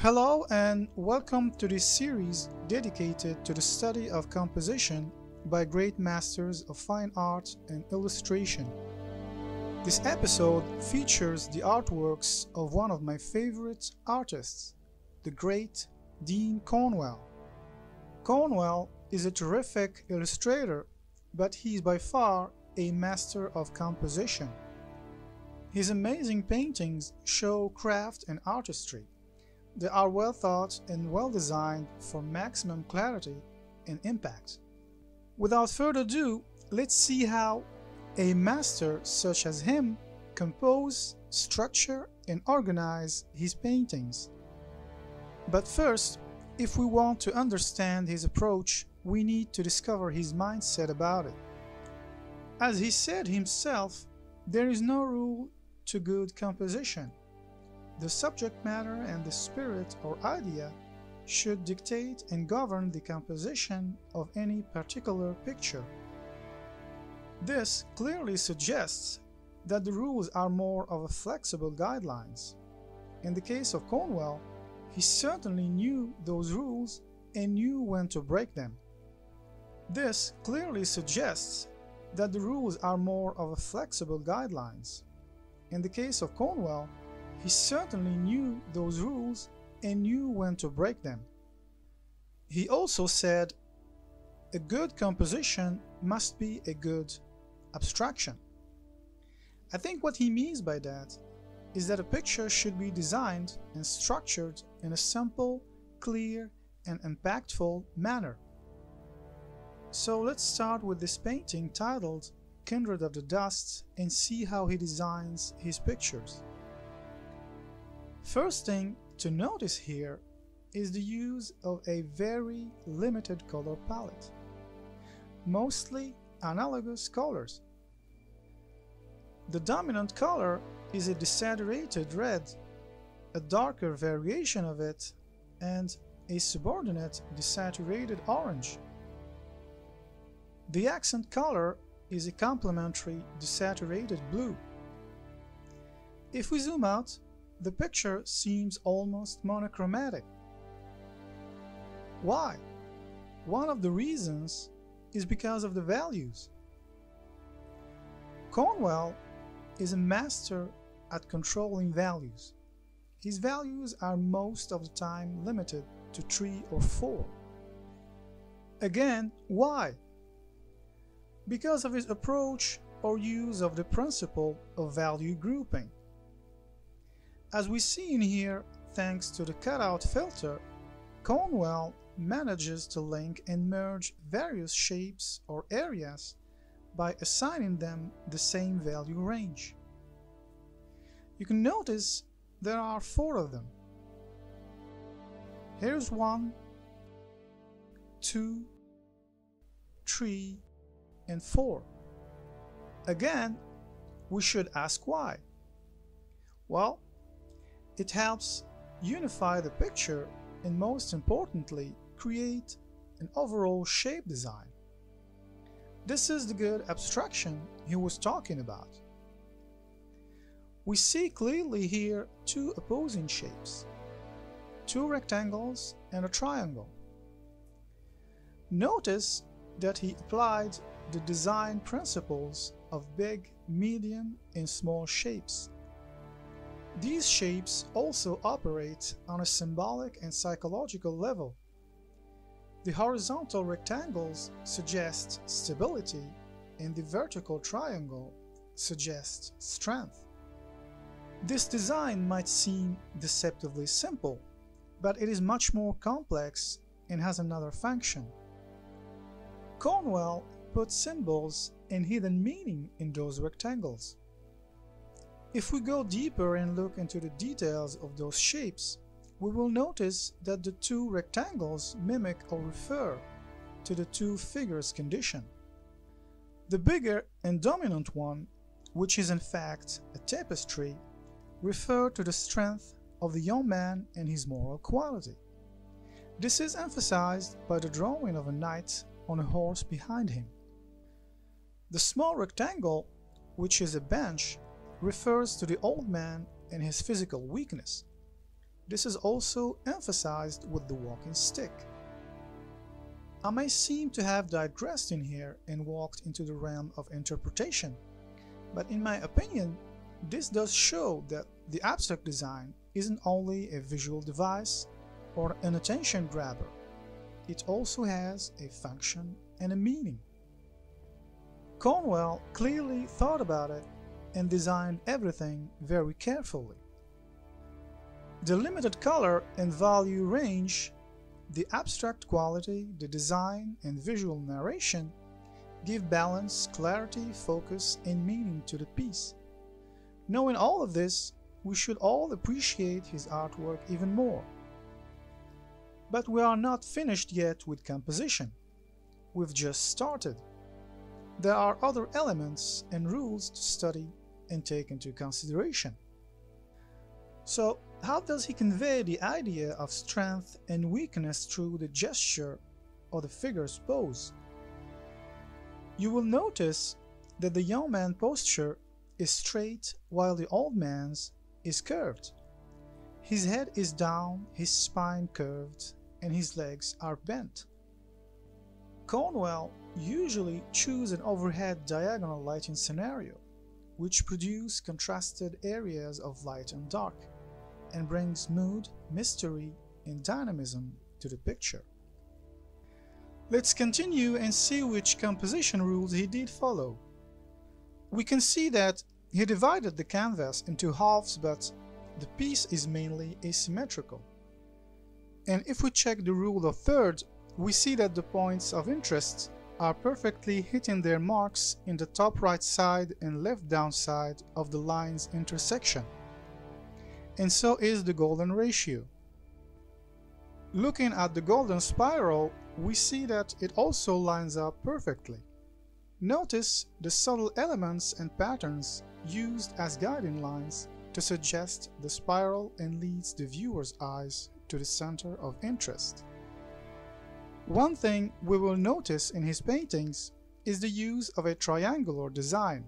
Hello and welcome to this series dedicated to the study of composition by great masters of fine art and illustration. This episode features the artworks of one of my favorite artists, the great Dean Cornwell. Cornwell is a terrific illustrator, but he is by far a master of composition. His amazing paintings show craft and artistry. They are well thought and well designed for maximum clarity and impact. Without further ado, let's see how a master such as him compose, structure, and organize his paintings. But first, if we want to understand his approach, we need to discover his mindset about it. As he said himself, there is no rule to good composition. The subject matter and the spirit or idea should dictate and govern the composition of any particular picture. This clearly suggests that the rules are more of a flexible guidelines. In the case of Cornwell, he certainly knew those rules and knew when to break them. This clearly suggests that the rules are more of a flexible guidelines. In the case of Cornwell, he certainly knew those rules and knew when to break them. He also said, a good composition must be a good abstraction. I think what he means by that is that a picture should be designed and structured in a simple, clear, and impactful manner. So let's start with this painting titled Kindred of the Dust and see how he designs his pictures. First thing to notice here is the use of a very limited color palette, mostly analogous colors. The dominant color is a desaturated red, a darker variation of it, and a subordinate desaturated orange. The accent color is a complementary desaturated blue. If we zoom out, the picture seems almost monochromatic. Why? One of the reasons is because of the values. Cornwell is a master at controlling values. His values are most of the time limited to 3 or 4. Again, why? Because of his approach or use of the principle of value grouping. As we see in here, thanks to the cutout filter, Cornwell manages to link and merge various shapes or areas by assigning them the same value range. You can notice there are 4 of them. Here's 1, 2, 3, and 4. Again, we should ask why. Well, it helps unify the picture and, most importantly, create an overall shape design. This is the good abstraction he was talking about. We see clearly here 2 opposing shapes, 2 rectangles and a triangle. Notice that he applied the design principles of big, medium, and small shapes. These shapes also operate on a symbolic and psychological level. The horizontal rectangles suggest stability, and the vertical triangle suggests strength. This design might seem deceptively simple, but it is much more complex and has another function. Cornwell put symbols and hidden meaning in those rectangles. If we go deeper and look into the details of those shapes, we will notice that the 2 rectangles mimic or refer to the 2 figures' condition. The bigger and dominant one, which is in fact a tapestry, refers to the strength of the young man and his moral quality. This is emphasized by the drawing of a knight on a horse behind him. The small rectangle, which is a bench, refers to the old man and his physical weakness. This is also emphasized with the walking stick. I may seem to have digressed in here and walked into the realm of interpretation, but in my opinion, this does show that the abstract design isn't only a visual device or an attention grabber. It also has a function and a meaning. Cornwell clearly thought about it and designed everything very carefully. The limited color and value range, the abstract quality, the design, and visual narration give balance, clarity, focus, and meaning to the piece. Knowing all of this, we should all appreciate his artwork even more. But we are not finished yet with composition. We've just started. There are other elements and rules to study and take into consideration. So, how does he convey the idea of strength and weakness through the gesture or the figure's pose? You will notice that the young man's posture is straight while the old man's is curved. His head is down, his spine curved, and his legs are bent. Cornwell usually chooses an overhead diagonal lighting scenario, which produces contrasted areas of light and dark, and brings mood, mystery, and dynamism to the picture. Let's continue and see which composition rules he did follow. We can see that he divided the canvas into halves, but the piece is mainly asymmetrical. And if we check the rule of thirds, we see that the points of interest are perfectly hitting their marks in the top right side and left down side of the line's intersection. And so is the golden ratio. Looking at the golden spiral, we see that it also lines up perfectly. Notice the subtle elements and patterns used as guiding lines to suggest the spiral and leads the viewer's eyes to the center of interest. One thing we will notice in his paintings is the use of a triangular design.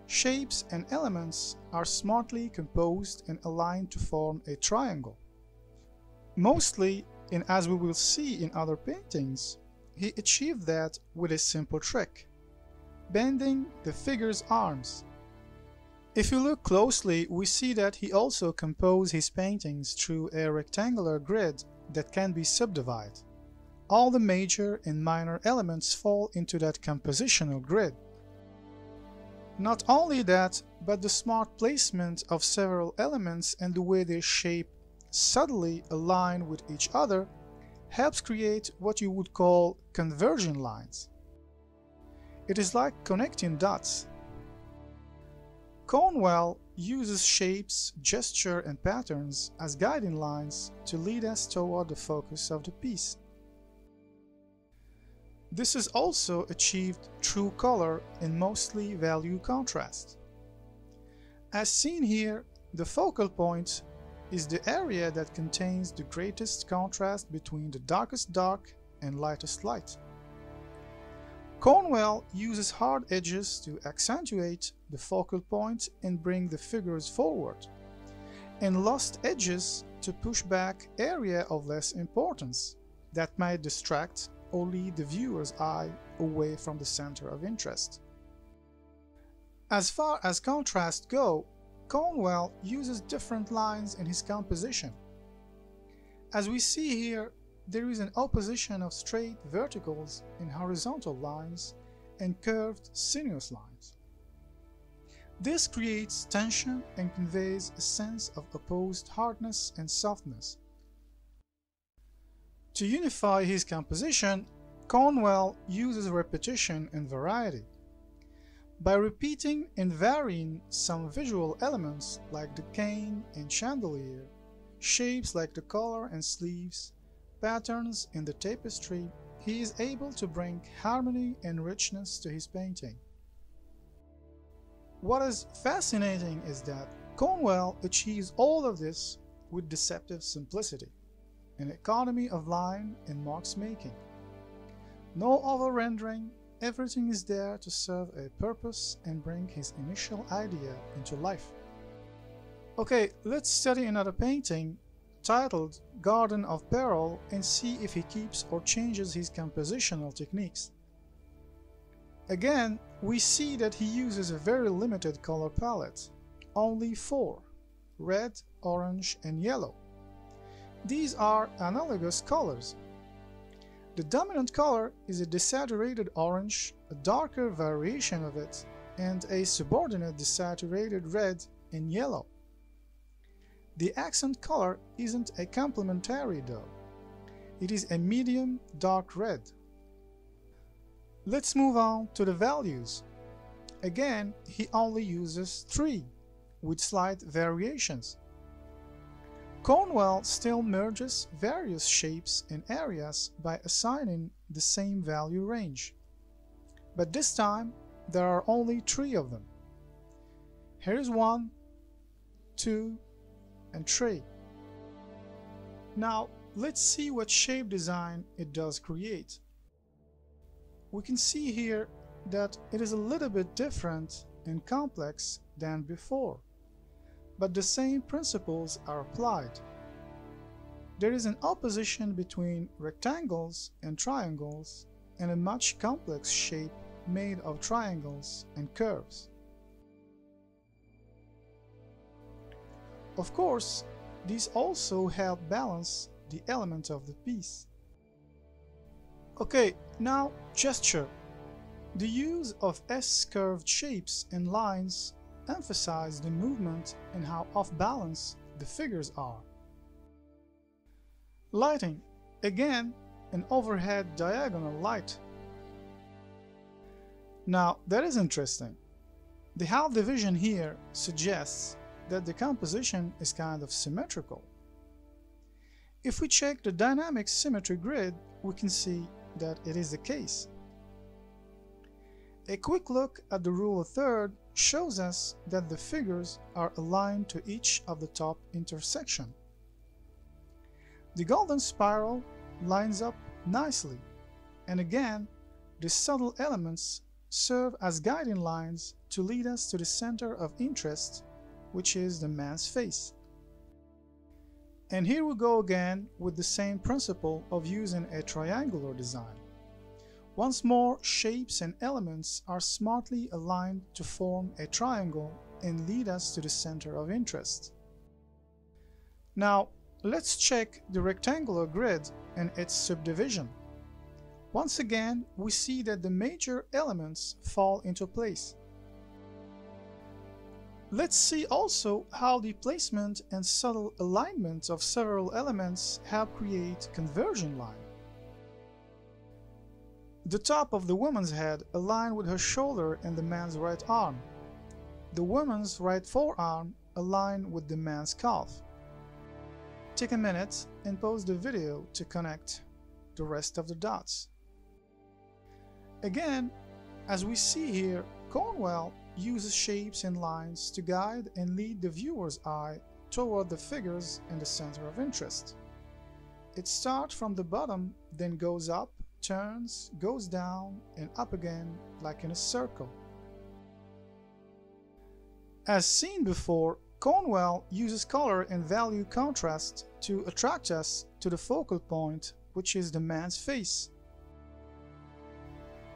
Shapes and elements are smartly composed and aligned to form a triangle. Mostly, and as we will see in other paintings, he achieved that with a simple trick: bending the figure's arms. If you look closely, we see that he also composed his paintings through a rectangular grid that can be subdivided. All the major and minor elements fall into that compositional grid. Not only that, but the smart placement of several elements and the way they shape subtly align with each other helps create what you would call converging lines. It is like connecting dots. Cornwell uses shapes, gesture, and patterns as guiding lines to lead us toward the focus of the piece. This is also achieved through color and mostly value contrast. As seen here, the focal point is the area that contains the greatest contrast between the darkest dark and lightest light. Cornwell uses hard edges to accentuate the focal point and bring the figures forward, and lost edges to push back area of less importance that might distract or lead the viewer's eye away from the center of interest. As far as contrast go, Cornwell uses different lines in his composition. As we see here, there is an opposition of straight verticals and horizontal lines and curved sinuous lines. This creates tension and conveys a sense of opposed hardness and softness. To unify his composition, Cornwell uses repetition and variety. By repeating and varying some visual elements like the cane and chandelier, shapes like the collar and sleeves, patterns in the tapestry, he is able to bring harmony and richness to his painting. What is fascinating is that Cornwell achieves all of this with deceptive simplicity, an economy of line and marks making. No over-rendering, everything is there to serve a purpose and bring his initial idea into life. Okay, let's study another painting titled Garden of Peril and see if he keeps or changes his compositional techniques. Again, we see that he uses a very limited color palette, only 4: red, orange, and yellow. These are analogous colors. The dominant color is a desaturated orange, a darker variation of it, and a subordinate desaturated red and yellow. The accent color isn't a complementary though. It is a medium dark red. Let's move on to the values. Again, he only uses 3, with slight variations. Cornwell still merges various shapes and areas by assigning the same value range. But this time, there are only 3 of them. Here is 1, 2, and 3. Now, let's see what shape design it does create. We can see here that it is a little bit different and complex than before, but the same principles are applied. There is an opposition between rectangles and triangles and a much complex shape made of triangles and curves. Of course, these also help balance the element of the piece. Okay, now gesture. The use of S-curved shapes and lines emphasize the movement and how off-balance the figures are. Lighting. Again, an overhead diagonal light. Now, that is interesting. The half division here suggests that the composition is kind of symmetrical. If we check the dynamic symmetry grid, we can see that it is the case. A quick look at the rule of third shows us that the figures are aligned to each of the top intersection. The golden spiral lines up nicely, and again, the subtle elements serve as guiding lines to lead us to the center of interest, which is the man's face. And here we go again with the same principle of using a triangular design. Once more, shapes and elements are smartly aligned to form a triangle and lead us to the center of interest. Now, let's check the rectangular grid and its subdivision. Once again, we see that the major elements fall into place. Let's see also how the placement and subtle alignment of several elements help create conversion line. The top of the woman's head aligned with her shoulder and the man's right arm. The woman's right forearm aligned with the man's calf. Take a minute and pause the video to connect the rest of the dots. Again, as we see here, Cornwell uses shapes and lines to guide and lead the viewer's eye toward the figures in the center of interest. It starts from the bottom, then goes up, turns, goes down, and up again like in a circle. As seen before, Cornwell uses color and value contrast to attract us to the focal point, which is the man's face.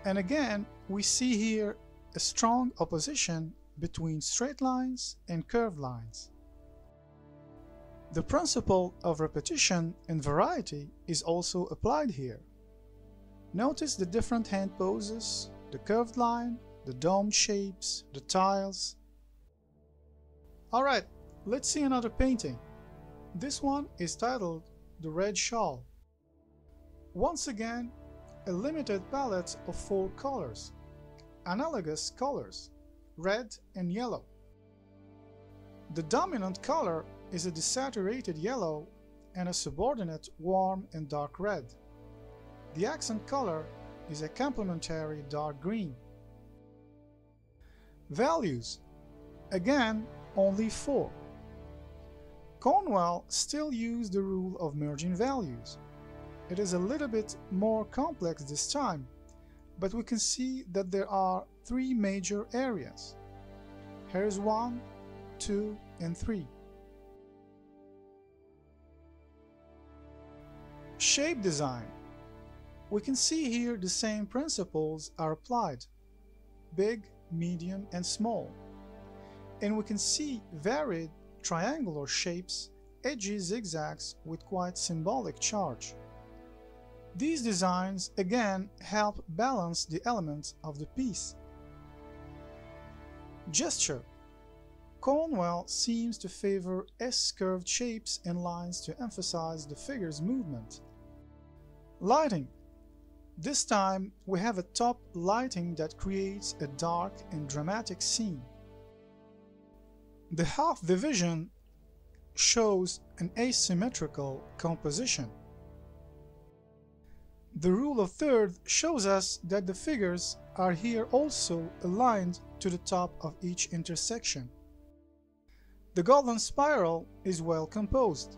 And again, we see here a strong opposition between straight lines and curved lines. The principle of repetition and variety is also applied here. Notice the different hand poses, the curved line, the domed shapes, the tiles. Alright, let's see another painting. This one is titled The Red Shawl. Once again, a limited palette of 4 colors, analogous colors, red and yellow. The dominant color is a desaturated yellow and a subordinate warm and dark red. The accent color is a complementary dark green. Values. Again, only 4. Cornwell still used the rule of merging values. It is a little bit more complex this time, but we can see that there are 3 major areas. Here's 1, 2, and 3. Shape design. We can see here the same principles are applied: big, medium, and small. And we can see varied triangular shapes, edgy zigzags with quite symbolic charge. These designs again help balance the elements of the piece. Gesture. Cornwell seems to favor S-curved shapes and lines to emphasize the figure's movement. Lighting. This time we have a top lighting that creates a dark and dramatic scene. The half division shows an asymmetrical composition. The rule of thirds shows us that the figures are here also aligned to the top of each intersection. The golden spiral is well composed.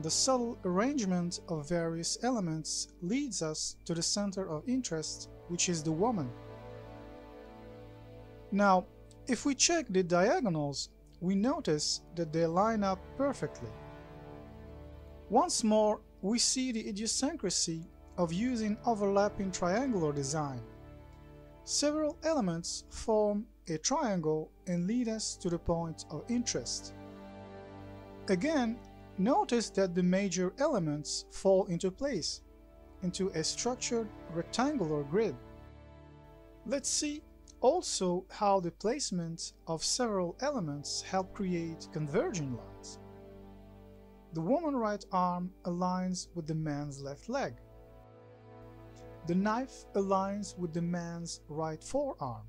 The subtle arrangement of various elements leads us to the center of interest, which is the woman. Now, if we check the diagonals, we notice that they line up perfectly. Once more, we see the idiosyncrasy of using overlapping triangular design. Several elements form a triangle and lead us to the point of interest. Again, notice that the major elements fall into place, into a structured rectangular grid. Let's see also how the placement of several elements help create converging lines. The woman's right arm aligns with the man's left leg. The knife aligns with the man's right forearm.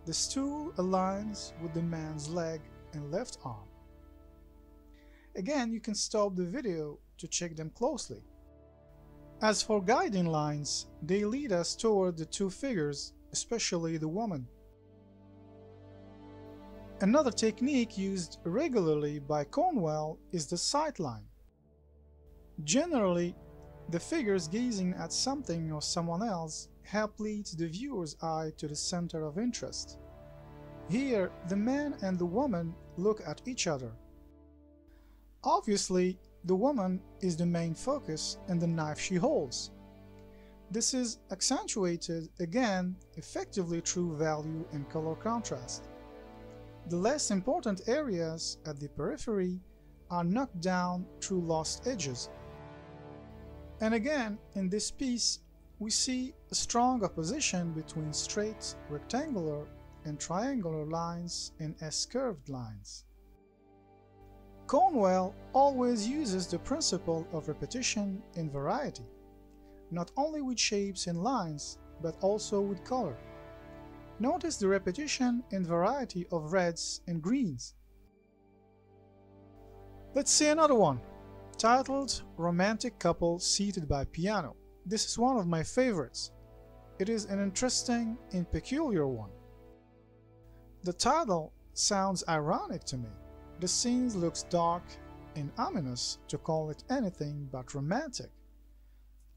The stool aligns with the man's leg and left arm. Again, you can stop the video to check them closely. As for guiding lines, they lead us toward the two figures, especially the woman. Another technique used regularly by Cornwell is the sightline. Generally, the figures gazing at something or someone else help lead the viewer's eye to the center of interest. Here, the man and the woman look at each other. Obviously, the woman is the main focus and the knife she holds. This is accentuated again effectively through value and color contrast. The less important areas at the periphery are knocked down through lost edges. And again, in this piece, we see a strong opposition between straight, rectangular, and triangular lines and S-curved lines. Cornwell always uses the principle of repetition and variety, not only with shapes and lines, but also with color. Notice the repetition and variety of reds and greens. Let's see another one, titled Romantic Couple Seated by Piano. This is one of my favorites. It is an interesting and peculiar one. The title sounds ironic to me. The scene looks dark and ominous to call it anything but romantic.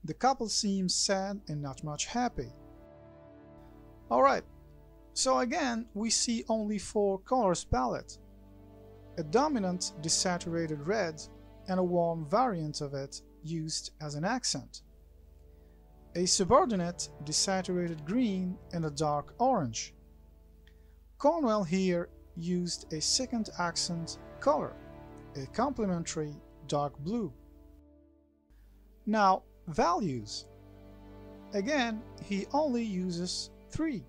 The couple seems sad and not much happy. Alright, so again we see only 4 colors palette. A dominant desaturated red and a warm variant of it used as an accent. A subordinate desaturated green and a dark orange. Cornwell here used a second accent color, a complementary dark blue. Now, values. Again, he only uses 3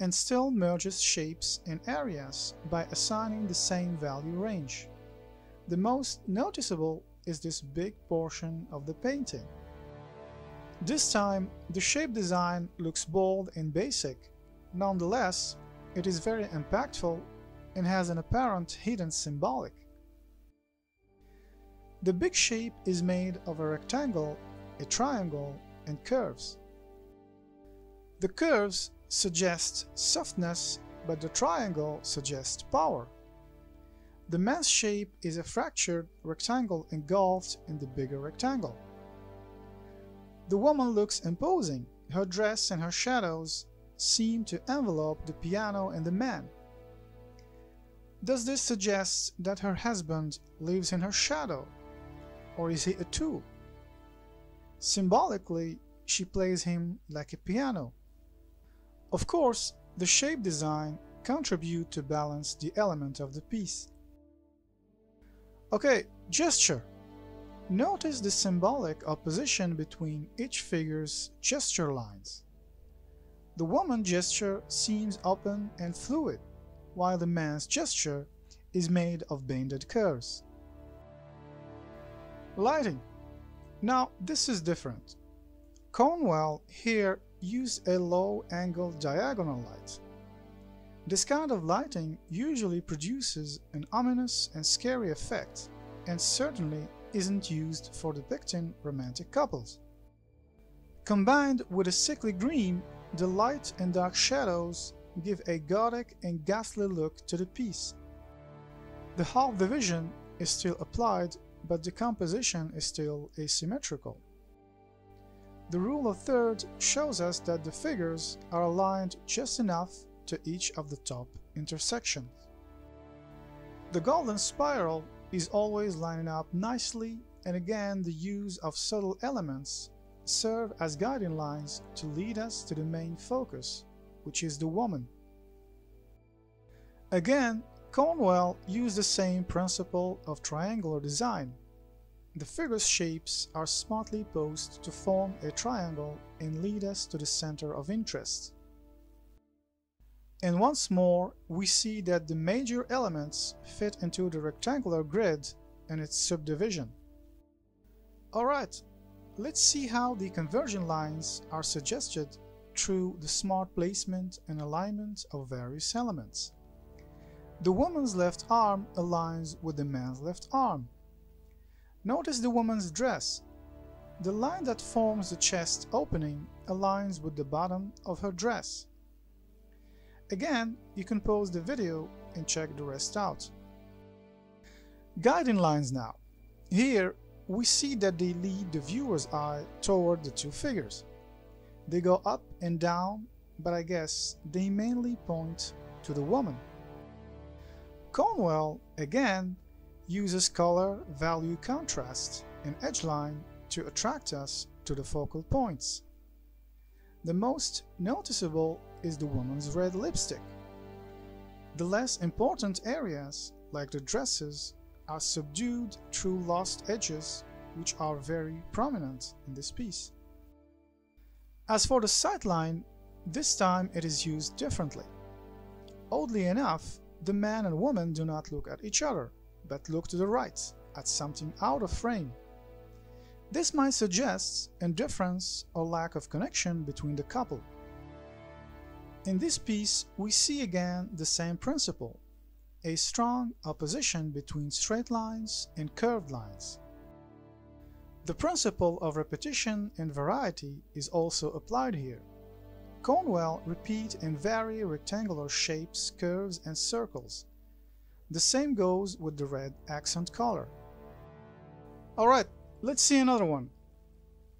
and still merges shapes and areas by assigning the same value range. The most noticeable is this big portion of the painting. This time, the shape design looks bold and basic. Nonetheless, it is very impactful and has an apparent hidden symbolic. The big shape is made of a rectangle, a triangle, and curves. The curves suggest softness, but the triangle suggests power. The man's shape is a fractured rectangle engulfed in the bigger rectangle. The woman looks imposing. Her dress and her shadows seem to envelope the piano and the man. Does this suggest that her husband lives in her shadow? or is he a tool? Symbolically, she plays him like a piano. Of course, the shape design contributes to balance the element of the piece. Okay, gesture. Notice the symbolic opposition between each figure's gesture lines. The woman's gesture seems open and fluid, while the man's gesture is made of bended curves. Lighting. Now this is different. Cornwell here used a low-angle diagonal light. This kind of lighting usually produces an ominous and scary effect, and certainly isn't used for depicting romantic couples. Combined with a sickly green, the light and dark shadows give a gothic and ghastly look to the piece. The half division is still applied, but the composition is still asymmetrical. The rule of thirds shows us that the figures are aligned just enough to each of the top intersections. The golden spiral is always lining up nicely, and again the use of subtle elements serve as guiding lines to lead us to the main focus, which is the woman. Again, Cornwell used the same principle of triangular design. The figure's shapes are smartly posed to form a triangle and lead us to the center of interest. And once more, we see that the major elements fit into the rectangular grid and its subdivision. Alright, let's see how the conversion lines are suggested through the smart placement and alignment of various elements. The woman's left arm aligns with the man's left arm. Notice the woman's dress. The line that forms the chest opening aligns with the bottom of her dress. Again, you can pause the video and check the rest out. Guiding lines now. Here, we see that they lead the viewer's eye toward the two figures. They go up and down, but I guess they mainly point to the woman. Cornwell, again, uses color-value contrast and edgeline to attract us to the focal points. The most noticeable is the woman's red lipstick. The less important areas, like the dresses, are subdued through lost edges, which are very prominent in this piece. As for the sightline, this time it is used differently. Oddly enough, the man and woman do not look at each other, but look to the right, at something out of frame. This might suggest indifference or lack of connection between the couple. In this piece, we see again the same principle, a strong opposition between straight lines and curved lines. The principle of repetition and variety is also applied here. Cornwell repeats and vary rectangular shapes, curves, and circles. The same goes with the red accent color. Alright, let's see another one.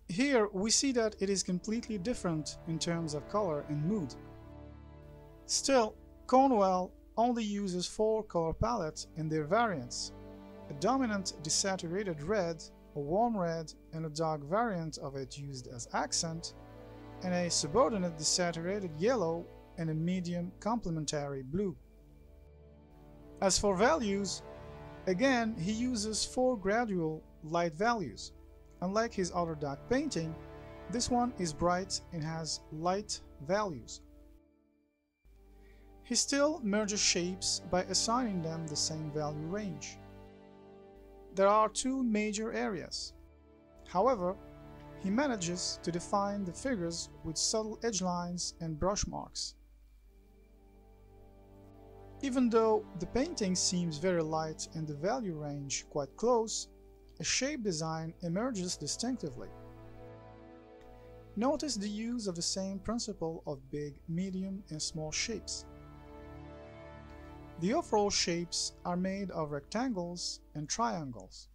Here we see that it is completely different in terms of color and mood. Still, Cornwell only uses 4 color palettes and their variants: a dominant desaturated red, a warm red, and a dark variant of it used as accent, and a subordinate desaturated yellow and a medium complementary blue. As for values, again he uses 4 gradual light values. Unlike his other dark painting, this one is bright and has light values. He still merges shapes by assigning them the same value range. There are 2 major areas. However, he manages to define the figures with subtle edge lines and brush marks. Even though the painting seems very light and the value range quite close, a shape design emerges distinctively. Notice the use of the same principle of big, medium, and small shapes. The overall shapes are made of rectangles and triangles.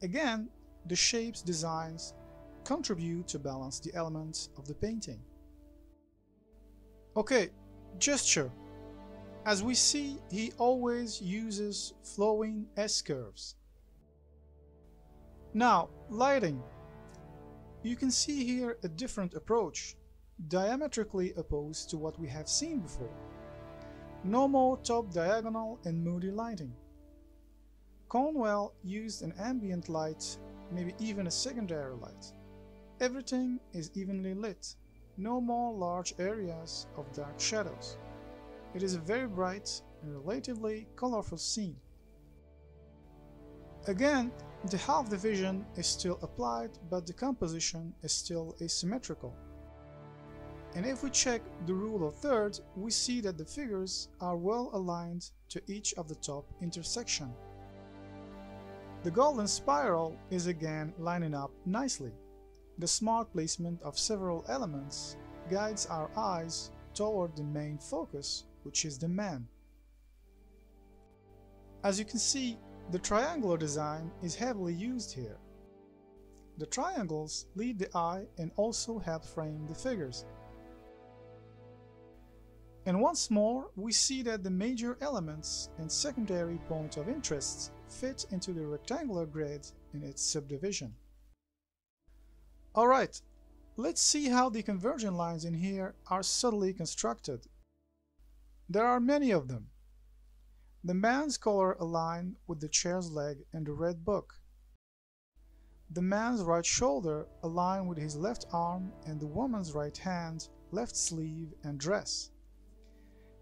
Again, the shape's designs contribute to balance the elements of the painting. Okay, gesture. As we see, he always uses flowing S-curves. Now, lighting. You can see here a different approach, diametrically opposed to what we have seen before. No more top diagonal and moody lighting. Cornwell used an ambient light, maybe even a secondary light. Everything is evenly lit. No more large areas of dark shadows. It is a very bright and relatively colorful scene. Again, the half division is still applied, but the composition is still asymmetrical. And if we check the rule of thirds, we see that the figures are well aligned to each of the top intersection. The golden spiral is again lining up nicely. The smart placement of several elements guides our eyes toward the main focus, which is the man. As you can see, the triangular design is heavily used here. The triangles lead the eye and also help frame the figures. And once more, we see that the major elements and secondary points of interest fit into the rectangular grid in its subdivision. Alright, let's see how the convergent lines in here are subtly constructed. There are many of them. The man's collar align with the chair's leg and the red book. The man's right shoulder align with his left arm and the woman's right hand, left sleeve and dress.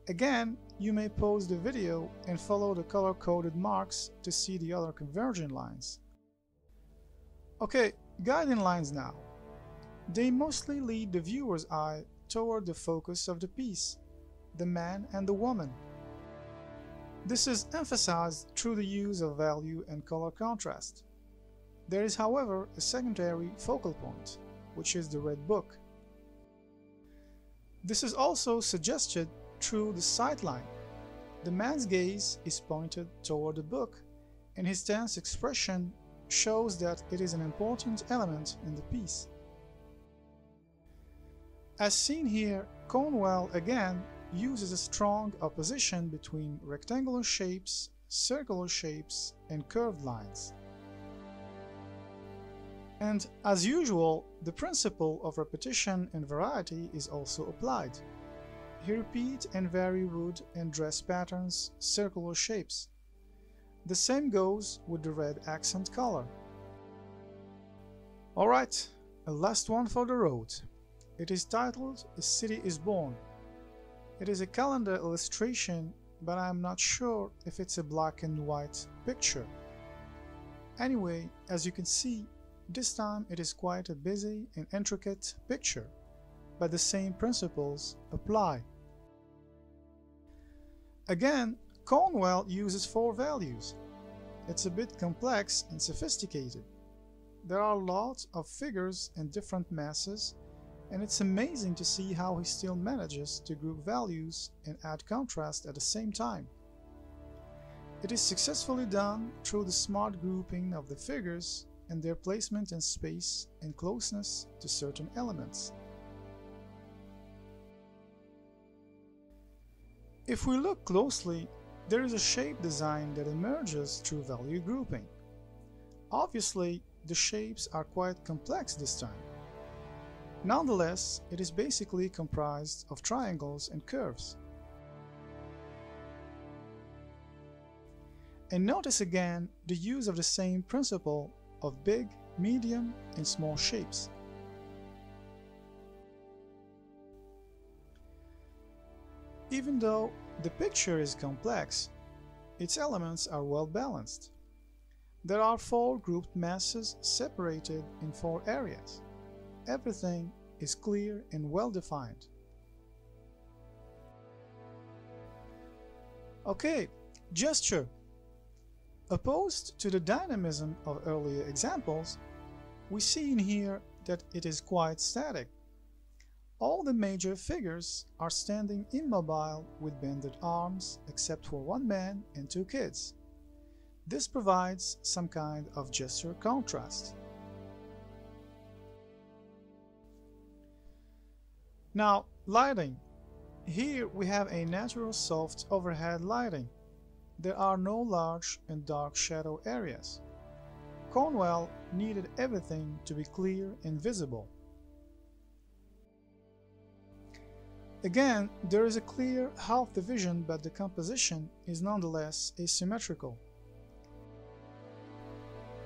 Again, you may pause the video and follow the color-coded marks to see the other convergent lines. Okay, guiding lines now. They mostly lead the viewer's eye toward the focus of the piece, the man and the woman. This is emphasized through the use of value and color contrast. There is, however, a secondary focal point, which is the red book. This is also suggested through the sight line. The man's gaze is pointed toward the book, and his tense expression shows that it is an important element in the piece. As seen here, Cornwell again uses a strong opposition between rectangular shapes, circular shapes, and curved lines. And as usual, the principle of repetition and variety is also applied. He repeats and vary wood and dress patterns, circular shapes. The same goes with the red accent color. Alright, a last one for the road. It is titled A City is Born. It is a calendar illustration, but I am not sure if it's a black and white picture. Anyway, as you can see, this time it is quite a busy and intricate picture, but the same principles apply. Again, Cornwell uses 4 values. It's a bit complex and sophisticated. There are lots of figures and different masses, and it's amazing to see how he still manages to group values and add contrast at the same time. It is successfully done through the smart grouping of the figures and their placement in space and closeness to certain elements. If we look closely, there is a shape design that emerges through value grouping. Obviously, the shapes are quite complex this time. Nonetheless, it is basically comprised of triangles and curves. And notice again the use of the same principle of big, medium, and small shapes. Even though the picture is complex, its elements are well balanced. There are 4 grouped masses separated in 4 areas. Everything is clear and well defined. Okay, gesture. Opposed to the dynamism of earlier examples, we see in here that it is quite static. All the major figures are standing immobile with bended arms except for 1 man and 2 kids. This provides some kind of gesture contrast. Now, lighting. Here we have a natural soft overhead lighting. There are no large and dark shadow areas. Cornwell needed everything to be clear and visible. Again, there is a clear half division, but the composition is nonetheless asymmetrical.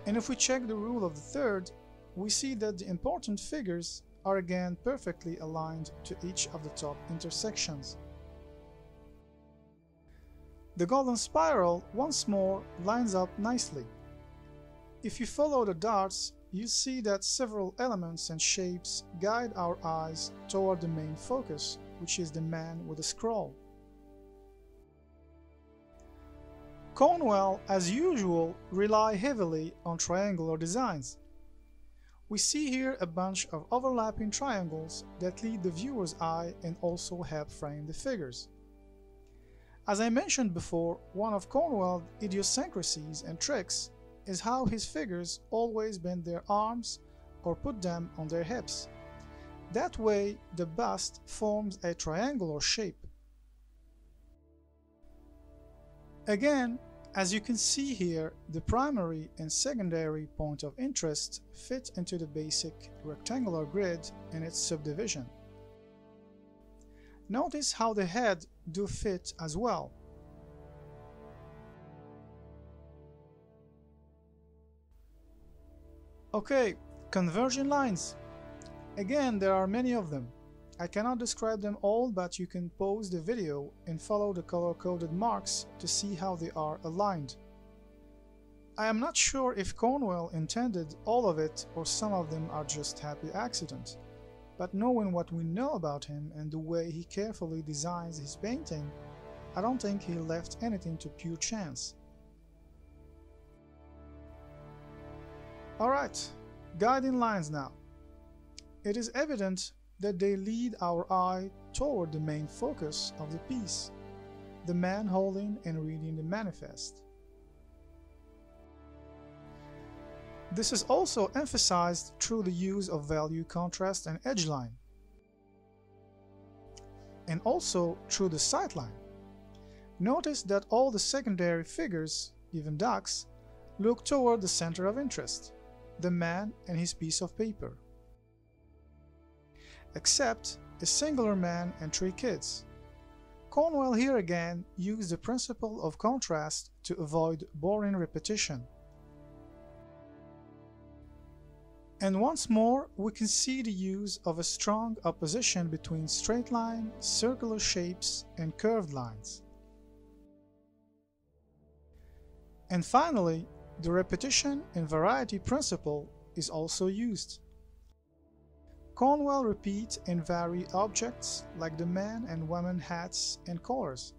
And if we check the rule of the third, we see that the important figures are again perfectly aligned to each of the top intersections. The golden spiral once more lines up nicely. If you follow the dots, you see that several elements and shapes guide our eyes toward the main focus, which is the man with a scroll. Cornwell, as usual, rely heavily on triangular designs. We see here a bunch of overlapping triangles that lead the viewer's eye and also help frame the figures. As I mentioned before, one of Cornwell's idiosyncrasies and tricks is how his figures always bend their arms or put them on their hips. That way, the bust forms a triangular shape. Again, as you can see here, the primary and secondary point of interest fit into the basic rectangular grid and its subdivision. Notice how the head do fit as well. Okay, converging lines. Again, there are many of them. I cannot describe them all, but you can pause the video and follow the color-coded marks to see how they are aligned. I am not sure if Cornwell intended all of it or some of them are just happy accidents, but knowing what we know about him and the way he carefully designs his painting, I don't think he left anything to pure chance. Alright, guiding lines now. It is evident that they lead our eye toward the main focus of the piece, the man holding and reading the manifest. This is also emphasized through the use of value, contrast, and edgeline, and also through the sightline. Notice that all the secondary figures, even ducks, look toward the center of interest, the man and his piece of paper, except a singular man and 3 kids. Cornwell here again used the principle of contrast to avoid boring repetition. And once more, we can see the use of a strong opposition between straight line, circular shapes, and curved lines. And finally, the repetition and variety principle is also used. Cornwell repeat and vary objects like the man and woman hats and colors,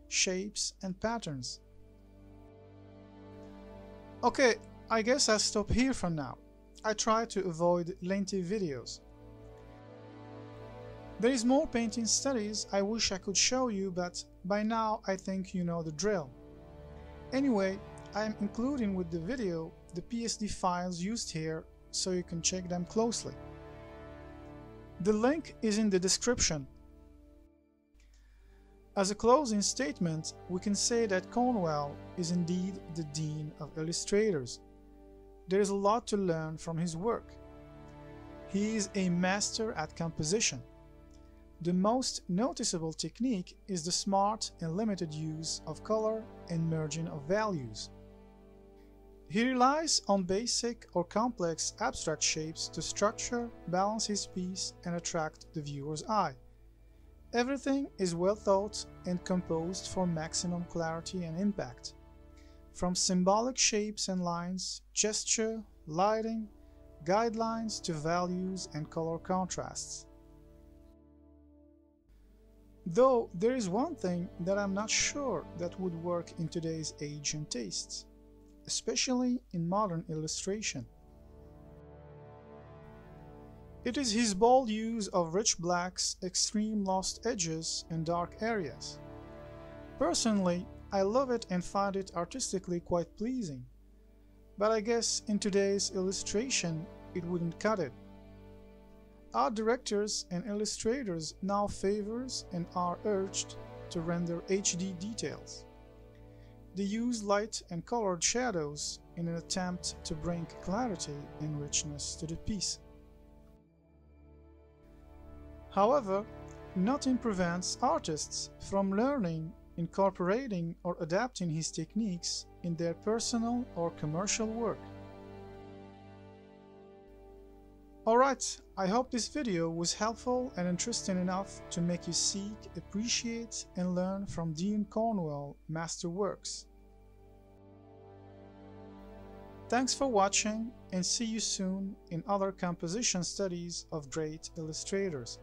shapes and patterns. Okay, I guess I'll stop here for now. I try to avoid lengthy videos. There is more painting studies I wish I could show you, but by now I think you know the drill. Anyway, I am including with the video the PSD files used here so you can check them closely. The link is in the description. As a closing statement, we can say that Cornwell is indeed the Dean of Illustrators. There is a lot to learn from his work. He is a master at composition. The most noticeable technique is the smart and limited use of color and merging of values. He relies on basic or complex abstract shapes to structure, balance his piece, and attract the viewer's eye. Everything is well thought and composed for maximum clarity and impact. From symbolic shapes and lines, gesture, lighting, guidelines to values and color contrasts. Though there is one thing that I'm not sure that would work in today's age and tastes, especially in modern illustration. It is his bold use of rich blacks, extreme lost edges, and dark areas. Personally, I love it and find it artistically quite pleasing, but I guess in today's illustration it wouldn't cut it. Art directors and illustrators now favors and are urged to render HD details. they use light and colored shadows in an attempt to bring clarity and richness to the piece. However, nothing prevents artists from learning, incorporating, or adapting his techniques in their personal or commercial work. Alright, I hope this video was helpful and interesting enough to make you seek, appreciate, and learn from DEAN CORNWELL masterworks. Thanks for watching, and see you soon in other composition studies of great illustrators.